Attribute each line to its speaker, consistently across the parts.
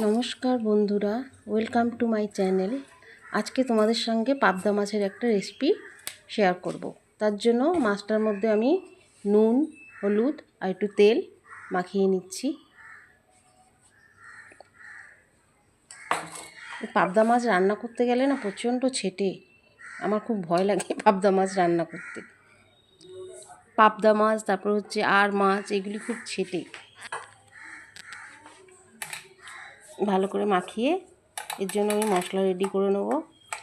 Speaker 1: নমস্কার বন্ধুরা, welcome to my channel. আজকে তোমাদের সঙ্গে পাবদা মাছের একটা রেসিপি শেয়ার করব। তার জন্য মাছটার মধ্যে আমি নুন, হলুদ আর একটু তেল মাখিয়ে নিচ্ছি। পাবদা মাছ রান্না করতে গেলে না প্রচণ্ড ছেটে, আমার খুব ভয় লাগে পাবদা মাছ রান্না করতে। পাবদা মাছ, তারপর হচ্ছে আর মাছ, এগুলি খুব ছেটে। ভালো করে মাখিয়ে এর জন্য আমি মশলা রেডি করে নেব।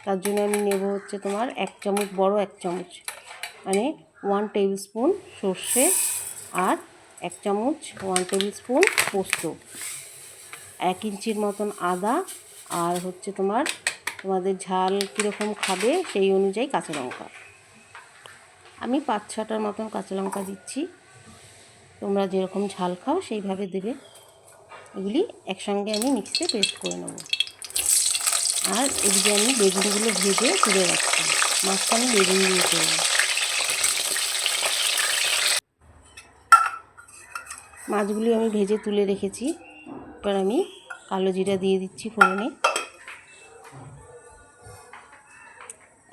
Speaker 1: তার জন্য আমি নেব হচ্ছে তোমার 1 চামচ, বড় 1 চামচ মানে 1 টেবিল স্পুন সর্ষে, আর 1 চামচ 1 টেবিল স্পুন পোস্ত, 1 ইঞ্চির মতন আদা, আর হচ্ছে তোমাদের ঝাল কীরকম খাবে সেই অনুযায়ী কাঁচা লঙ্কা। আমি 5-6টার মতন কাঁচা লঙ্কা দিচ্ছি, তোমরা যেরকম ঝাল খাও সেইভাবে দেবে। এগুলি একসঙ্গে আমি মিক্সিতে পেস্ট করে নেব। আর এদিকে আমি বেগুনগুলো ভেজে তুলে রাখছি। মাছটা আমি বেগুন দিয়ে করব। মাছগুলি আমি ভেজে তুলে রেখেছি। এবার আমি কালো জিরা দিয়ে দিচ্ছি ফোড়নে।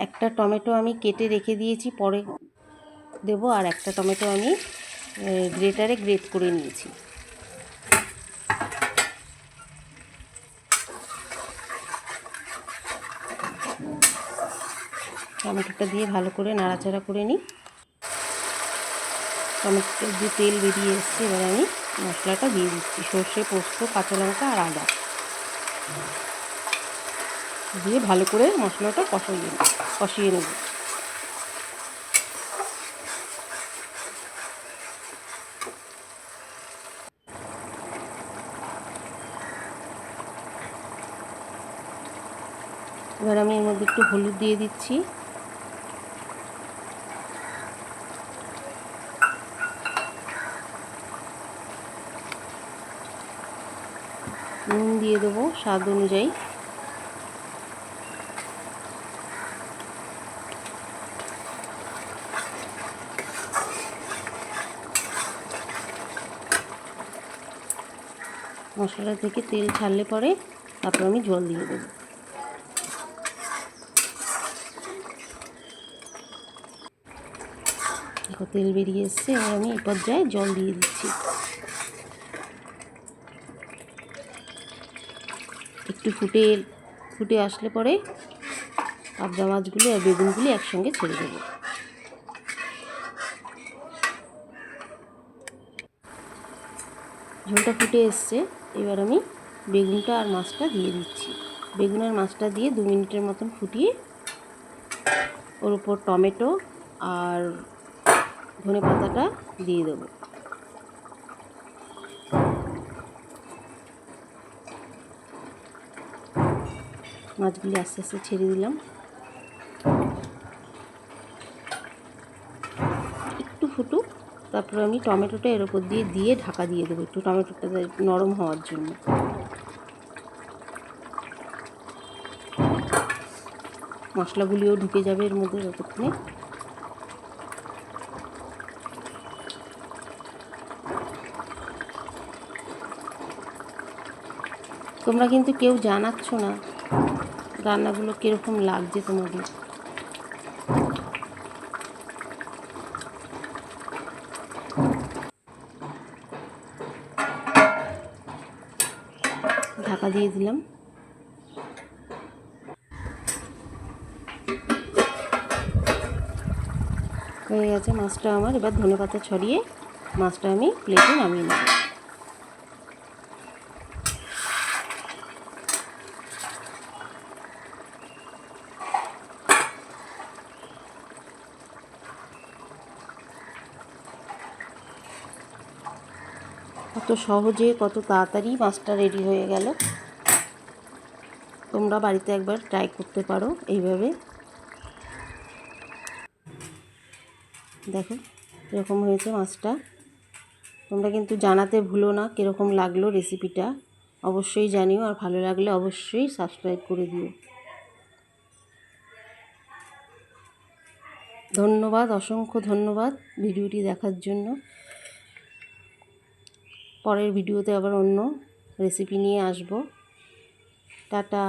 Speaker 1: একটা টমেটো আমি কেটে রেখে দিয়েছি, পরে দেব। আর একটা টমেটো আমি গ্রেটারে গ্রেট করে নিয়েছি। টমেটোটা দিয়ে ভালো করে নাড়াচাড়া করে নিই। টমেটোর যে তেল বেরিয়ে এসছে, এবার আমি মশলাটা দিয়ে দিচ্ছি। সর্ষে, পোস্ত, কাঁচা লঙ্কা আর আদা দিয়ে ভালো করে মশলাটা কষিয়ে নেব। এবার আমি এর মধ্যে একটু হলুদ দিয়ে দিচ্ছি, নুন দিয়ে দেবো স্বাদ অনুযায়ী। মশলা থেকে তেল ছাড়লে পরে তারপর আমি জল দিয়ে দেবো। দেখো তেল বেরিয়ে এসছে, এবার আমি এই পর্যায়ে জল দিয়ে দিচ্ছি। একটু ফুটে আসলে পরে পাবদা মাছগুলি আর বেগুনগুলি একসঙ্গে ছেড়ে দেবো। ঝোলটা ফুটে এসছে, এবার আমি বেগুনটা আর মাছটা দিয়ে দিচ্ছি। বেগুন আর মাছটা দিয়ে 2 মিনিটের মতন ফুটিয়ে ওর উপর টমেটো আর ধনেপাতাটা দিয়ে দেবো। মাছগুলি আস্তে আস্তে ছেড়ে দিলাম। একটু ফুটুক, তারপর আমি টমেটোটা এর উপর দিয়ে ঢাকা দিয়ে দেবো, একটু টমেটোটা নরম হওয়ার জন্য। মশলাগুলিও ঢুকে যাবে এর মধ্যে ততক্ষণে। তোমরা কিন্তু কেউ জানাচ্ছ না রান্নাগুলো কীরকম লাগছে তোমাদের। ঢাকা দিয়ে দিলাম। হয়ে গেছে মাছটা আমার। এবার ধনেপাতা ছড়িয়ে মাছটা আমি প্লেটে নামিয়ে নেব। কত সহজে, কত তাড়াতাড়ি মাছটা রেডি হয়ে গেল। তোমরা বাড়িতে একবার ট্রাই করতে পারো এইভাবে। দেখো এরকম হয়েছে মাছটা। তোমরা কিন্তু জানাতে ভুলো না কীরকম লাগলো রেসিপিটা, অবশ্যই জানিও। আর ভালো লাগলে অবশ্যই সাবস্ক্রাইব করে দিও। ধন্যবাদ, অসংখ্য ধন্যবাদ ভিডিওটি দেখার জন্য। পরের ভিডিওতে আবার অন্য রেসিপি নিয়ে আসবো। টাটা।